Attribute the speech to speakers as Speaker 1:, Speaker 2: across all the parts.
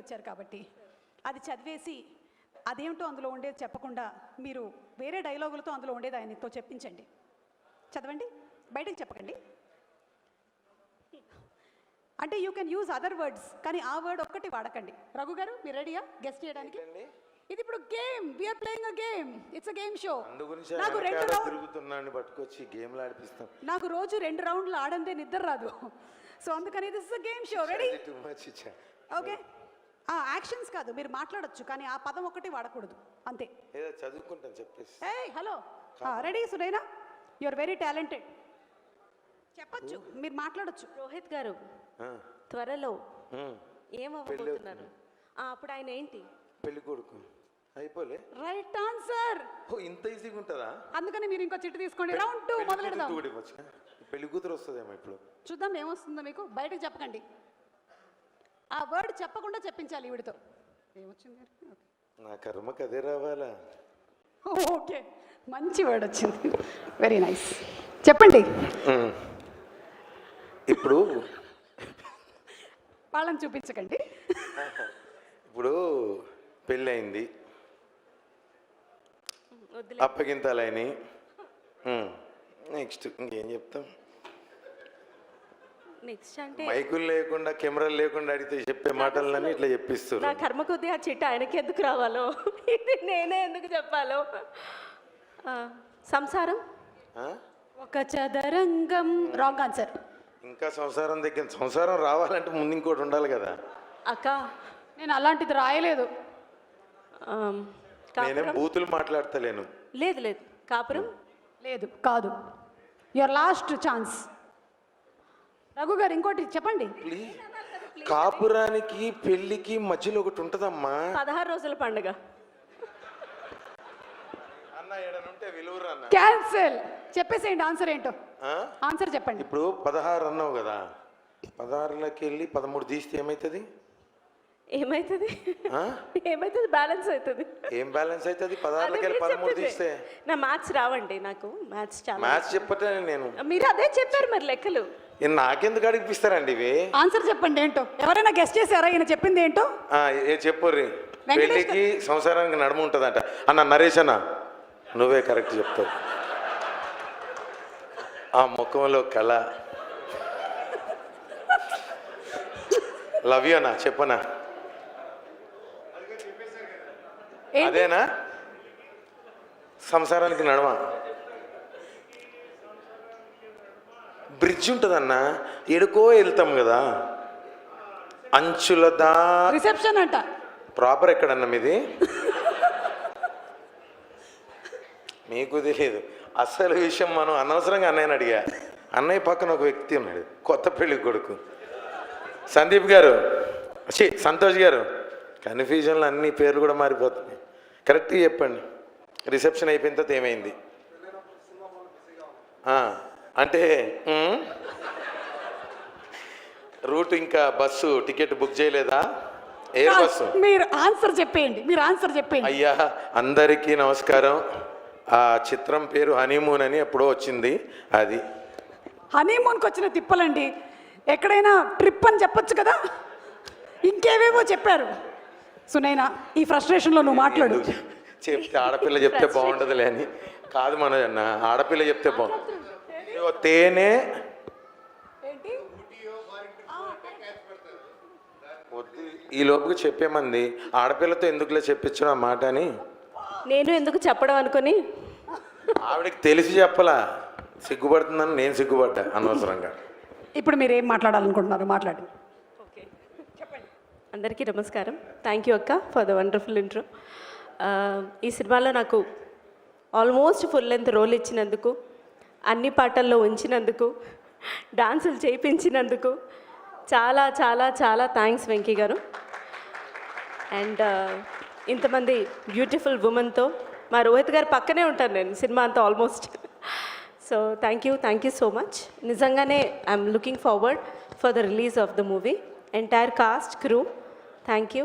Speaker 1: వచ్చారు కాబట్టి అది చదివేసి అదేమిటో అందులో ఉండేది చెప్పకుండా మీరు వేరే డైలాగులతో అందులో ఉండేది ఆయనతో చెప్పించండి. చదవండి, బయటకు చెప్పకండి. అంటే you can use other words, కానీ ఆ వర్డ్ ఒక్కటి వాడకండి. రఘు గారు మీరు రెడీయా గెస్ట్ చేయడానికి? ఇది ఇప్పుడు game, we are playing a game, it's a game show. నాకు నాకు రోజు 2 రౌండ్లు ఆడందే నిద్ర రాదు. సో అందుకని this is a game show. Ready? Okay. Actions కాదు, మీరు మాట్లాడొచ్చు కానీ ఆ పదం ఒకటి వాడకూడదు, అంతే.
Speaker 2: చదువుకుంటాను చెప్పేసి.
Speaker 1: Hello, ready Sunaina? You are very talented, చెప్పొచ్చు, మీరు మాట్లాడొచ్చు.
Speaker 3: రోహిత్ గారు త్వరలో ఏమవ్వబోతున్నారు? అప్పుడు ఆయన ఏంటి?
Speaker 2: పెళ్లి కొడుకు. అయిపోలే.
Speaker 1: Right answer.
Speaker 2: ఇంత ఈజీగా ఉంటుందా?
Speaker 1: అందుకని మీరు ఇంకో చిట్టు తీసుకోండి. రౌండ్ 2 మొదలెడదాం.
Speaker 2: పెళ్లి కూతురు వస్తుందేమో ఇప్పుడు.
Speaker 1: చూద్దాం ఏమొస్తుందో మీకు. బయటకు చెప్పకండి, ఆ వర్డ్ చెప్పకుండా చెప్పించాలి ఈవిడితో. ఏమొచ్చింది?
Speaker 2: నా కర్మకు అదే రావాలా?
Speaker 1: ఓకే, మంచి వర్డ్ వచ్చింది, వెరీ నైస్. చెప్పండి.
Speaker 2: ఇప్పుడు
Speaker 1: వాళ్ళని చూపించకండి.
Speaker 2: ఇప్పుడు పెళ్ళయింది, అప్పగింతాలని, నెక్స్ట్ ఇంకేం చెప్తాం?
Speaker 3: నెక్స్ట్ అంటే
Speaker 2: మైకులు లేకుండా కెమెరాలు లేకుండా అడిగితే చెప్పే మాటలన్నీ ఇట్లా చెప్పిస్తారు.
Speaker 3: నా కర్మ కొద్ది ఆ చిట్ట ఆయనకి ఎందుకు రావాలో, ఇది నేనే ఎందుకు చెప్పాలో. సంసారం
Speaker 1: ఒక చదరంగం. Wrong answer.
Speaker 2: ఇంకా సంసారం దగ్గర, సంసారం రావాలంటే ముందు ఇంకోటి ఉండాలి కదా
Speaker 3: అక్క.
Speaker 1: నేను అలాంటిది రాయలేదు.
Speaker 2: నేనేం బూతులు మాట్లాడతలేను.
Speaker 3: లేదు లేదు. కాపురం
Speaker 1: లేదు, కాదు. Your last chance. రఘు గారు ఇంకోటి చెప్పండి.
Speaker 2: కాపురానికి పెళ్లికి మధ్యలో ఒకటి ఉంటదమ్మా,
Speaker 3: 16 రోజుల పండుగ.
Speaker 1: క్యాన్సిల్. చెప్పేసేయండి ఆన్సర్ ఏంటో. ఆన్సర్ చెప్పండి.
Speaker 2: ఇప్పుడు 16 అన్నావు కదా, 16లోకి వెళ్ళి 13 తీస్తే ఏమవుతుంది?
Speaker 3: ఏమైతుంది? ఏమైతుంది? బ్యాలెన్స్ అవుతుంది.
Speaker 2: ఏం బ్యాలెన్స్ అవుతుంది? 16లోకి వెళ్ళి 13 తీస్తే.
Speaker 3: నా మ్యాథ్స్ రావండి, నాకు మ్యాథ్స్ చాలా.
Speaker 2: మ్యాథ్స్ చెప్పటే నేను.
Speaker 3: మీరు అదే చెప్పారు మరి లెక్కలు.
Speaker 2: నాకెందుకు అడిగిపిస్తారండి ఇవి?
Speaker 1: ఆన్సర్ చెప్పండి ఏంటో. ఎవరైనా గెస్ట్ చేశారా ఈయన చెప్పింది ఏంటో?
Speaker 2: చెప్పుర్రి. పెళ్లికి సంసారానికి నడుము ఉంటుందంట అన్న. నరేష్ అన్న నువ్వే కరెక్ట్ చెప్తావు. ఆ ముఖంలో కళ. లవ్ యూ అన్నా, చెప్పనా? అదేనా సంసారానికి నడమ? బ్రిడ్జ్ ఉంటుందన్నా, ఎడుకో వెళ్తాం కదా అంచులదా.
Speaker 1: రిసెప్షన్ అంట.
Speaker 2: ప్రాపర్ ఎక్కడన్నా మీది? మీకు తెలియదు అసలు విషయం. మనం అనవసరంగా అన్నయ్యని అడిగా. అన్నయ్య పక్కన ఒక వ్యక్తి ఉన్నాడు, కొత్త పెళ్లి కొడుకు. సందీప్ గారు, సంతోష్ గారు. కన్ఫ్యూజన్లో అన్ని పేర్లు కూడా మారిపోతున్నాయి. కరెక్ట్గా చెప్పండి. రిసెప్షన్ అయిపోయిన తర్వాత ఏమైంది అంటే? రూట్ ఇంకా బస్సు టికెట్ బుక్ చేయలేదా? Air bus.
Speaker 1: మీరు ఆన్సర్ చెప్పేయండి, మీరు ఆన్సర్ చెప్పేయండి.
Speaker 2: అయ్యా అందరికీ నమస్కారం. ఆ చిత్రం పేరు హనీమూన్ అని ఎప్పుడో వచ్చింది. అది
Speaker 1: హనీమూన్కి వచ్చిన తిప్పలండి. ఎక్కడైనా ట్రిప్ అని చెప్పొచ్చు కదా, ఇంకేవేవో చెప్పారు. సునైనా ఈ ఫ్రస్ట్రేషన్లో నువ్వు మాట్లాడు.
Speaker 2: చెప్తే ఆడపిల్ల చెప్తే బాగుండదులే అని కాదు మనోజ్ అన్న, ఆడపిల్ల చెప్తే బాగుంటుంది. తేనె ఈ లోపుకి చెప్పేమంది, ఆడపిల్లతో ఎందుకులే చెప్పించు ఆ మాట అని
Speaker 3: నేను ఎందుకు చెప్పడం అనుకుని
Speaker 2: ఆవిడకి తెలిసి చెప్పలా. సిగ్గుపడుతుందని నేను సిగ్గుపడ్డా అనవసరంగా.
Speaker 1: ఇప్పుడు మీరు ఏం మాట్లాడాలనుకుంటున్నారు? మాట్లాడండి.
Speaker 3: ఓకే చెప్పండి. అందరికీ నమస్కారం. థ్యాంక్ యూ అక్క ఫర్ ద వండర్ఫుల్ ఇంట్రో. ఈ సినిమాలో నాకు ఆల్మోస్ట్ ఫుల్ లెంత్ రోల్ ఇచ్చినందుకు, అన్ని పాటల్లో ఉంచినందుకు, డాన్సులు చేయించినందుకు చాలా చాలా చాలా థ్యాంక్స్ వెంకీ గారు. అండ్ ఇంతమంది బ్యూటిఫుల్ ఉమెన్తో మా రోహిత్ గారు పక్కనే ఉంటాను నేను సినిమా అంతా almost. So thank you so much. నిజంగానే I'm looking forward for the release of the movie. Entire cast, crew, thank you.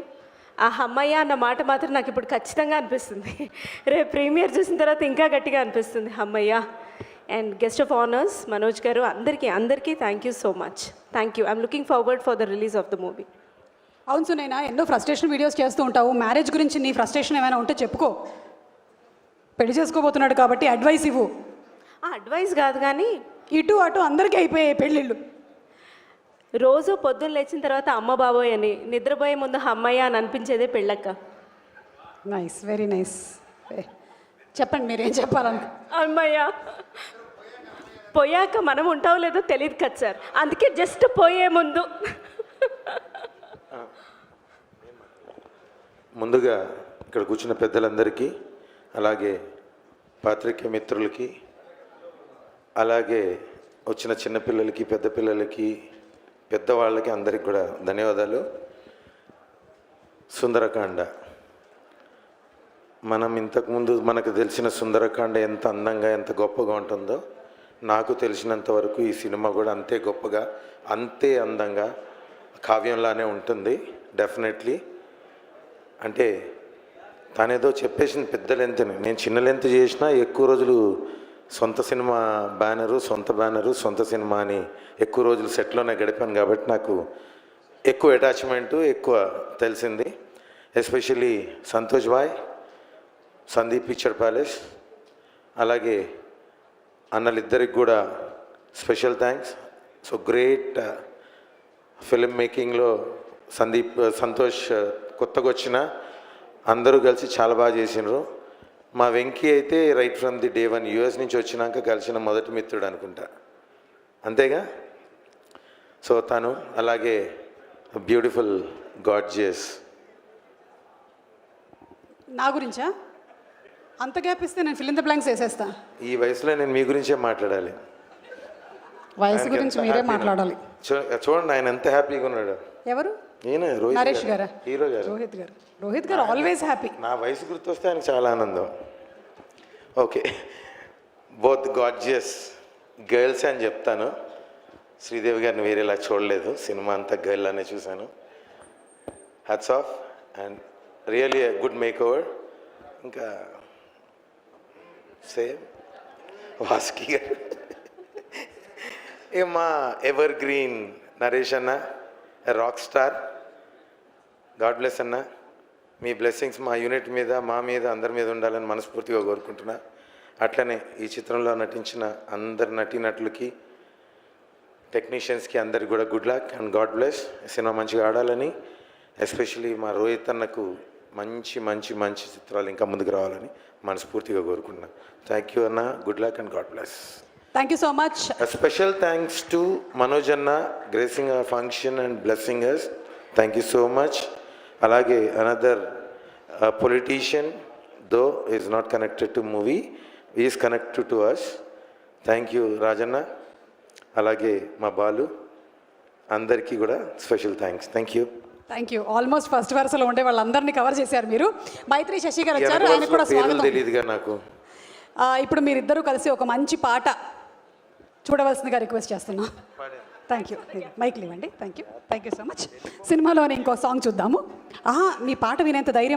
Speaker 3: ఆ అమ్మయ్య అన్న మాట మాత్రం నాకు ఇప్పుడు ఖచ్చితంగా అనిపిస్తుంది. రేపు ప్రీమియర్ చూసిన తర్వాత ఇంకా గట్టిగా అనిపిస్తుంది అమ్మయ్య. And guest of honours Manoj గారు, అందరికీ thank you so much. Thank you. I'm looking forward for the release of the movie.
Speaker 1: అవును సునైనా, ఎన్నో ఫ్రస్ట్రేషన్ వీడియోస్ చేస్తూ ఉంటావు. మ్యారేజ్ గురించి నీ ఫ్రస్ట్రేషన్ ఏమైనా ఉంటే చెప్పుకో. పెళ్లి చేసుకోబోతున్నాడు కాబట్టి అడ్వైస్ ఇవ్వు.
Speaker 3: అడ్వైస్ కాదు కానీ
Speaker 1: ఇటు అటు అందరికీ అయిపోయాయి పెళ్ళిళ్ళు.
Speaker 3: రోజు పొద్దున్న లేచిన తర్వాత అమ్మ బాబోయ్ అని, నిద్రపోయే ముందు అమ్మయ్య అని అనిపించేదే పెళ్ళక్క.
Speaker 1: Nice, very nice. చెప్పండి మీరేం చెప్పాలని.
Speaker 3: అమ్మయ్య పోయాక మనం ఉంటావో లేదో తెలియదు కదా సార్, అందుకే జస్ట్ పోయే ముందు.
Speaker 2: ముందుగా ఇక్కడ కూర్చున్న పెద్దలందరికీ, అలాగే పాత్రికేయ మిత్రులకి, అలాగే వచ్చిన చిన్నపిల్లలకి, పెద్ద పిల్లలకి, పెద్దవాళ్ళకి అందరికి కూడా ధన్యవాదాలు. సుందరకాండ, మనం ఇంతకుముందు మనకు తెలిసిన సుందరకాండ ఎంత అందంగా ఎంత గొప్పగా ఉంటుందో, నాకు తెలిసినంత వరకు ఈ సినిమా కూడా అంతే గొప్పగా అంతే అందంగా కావ్యంలానే ఉంటుంది డెఫినెట్లీ. అంటే తనేదో చెప్పేసింది పెద్ద లెంత్, నేను చిన్న లెంత్ చేసినా ఎక్కువ రోజులు సొంత సినిమా బ్యానరు, సొంత సినిమా అని ఎక్కువ రోజులు సెట్లోనే గడిపాను కాబట్టి నాకు ఎక్కువ అటాచ్మెంటు ఎక్కువ తెలిసింది. Especially Santosh bhai, Sandeep picture palace, అలాగే అన్నలిద్దరికి కూడా special thanks. So great film మేకింగ్లో సంతోష్ కొత్తగా వచ్చిన అందరూ కలిసి చాలా బాగా చేసినారు. మా వెంకీ అయితే right from the day one US నుంచి వచ్చినాక కలిసిన మొదటి మిత్రుడు అనుకుంటా, అంతేగా. సో తను, అలాగే బ్యూటిఫుల్ గాడ్జియస్.
Speaker 1: నా గురించా? అంత గ్యాప్ ఇస్తే నేను ఫిల్ ఇన్ ద బ్లాంక్స్ వేసేస్తా.
Speaker 2: ఈ వయసులో నేను మీ గురించే మాట్లాడాలి.
Speaker 1: వయసు గురించి మీరే మాట్లాడాలి.
Speaker 2: చూడండి ఆయన ఎంత హ్యాపీగా ఉన్నాడు.
Speaker 1: ఎవరు?
Speaker 2: ఈయన
Speaker 1: నరేష్ గారా?
Speaker 2: హీరో గారు.
Speaker 1: రోహిత్ గారు ఆల్వేస్ హ్యాపీ.
Speaker 2: నా వయసు గుర్తొస్తే ఆయనకు చాలా ఆనందం. ఓకే, బోత్ గాడ్జియస్ గర్ల్స్ అని చెప్తాను. శ్రీదేవి గారిని వేరేలా చూడలేదు, సినిమా అంతా గర్ల్ అనే చూశాను. Hats off and really good make over. ఇంకా సేమ్ వాసుకి గారు, ఏ మా ఎవర్ గ్రీన్ నరేష్ అన్న, రాక్ స్టార్. గాడ్ బ్లెస్ అన్న, మీ బ్లెస్సింగ్స్ మా యూనిట్ మీద, మా మీద, అందరి మీద ఉండాలని మనస్ఫూర్తిగా కోరుకుంటున్నా. అట్లనే ఈ చిత్రంలో నటించిన అందరి నటీనటులకి, టెక్నీషియన్స్కి అందరికి కూడా good luck and God bless. Cinema మంచిగా ఆడాలని, ఎస్పెషలీ మా రోహిత్ అన్నకు మంచి మంచి మంచి చిత్రాలు ఇంకా ముందుకు రావాలని మనస్ఫూర్తిగా కోరుకుంటున్నా. థ్యాంక్ యూ అన్న, good luck and God bless.
Speaker 1: Thank you so much.
Speaker 2: Special thanks to Manoj అన్న, gracing our function and blessing us. Thank you so much. అలాగే another politician, though is not connected to movie, is connected to us. Thank you Rajanna, అలాగే మా బాలు, అందరికీ కూడా special thanks. Thank you.
Speaker 1: Thank you. Almost first వరుసలో ఉండే వాళ్ళందరినీ cover చేశారు మీరు. మైత్రి శశి గారు వచ్చారు, ఆయనకు కూడా స్వాగతం.
Speaker 2: తెలియదుగా నాకు.
Speaker 1: ఇప్పుడు మీరిద్దరూ కలిసి ఒక మంచి పాట చూడవలసిందిగా రిక్వెస్ట్ చేస్తున్నా. Thank you. మైక్లు ఇవ్వండి. Thank you so much. సినిమాలోనే ఇంకో సాంగ్ చూద్దాము. మీ పాట వినేంత ధైర్యం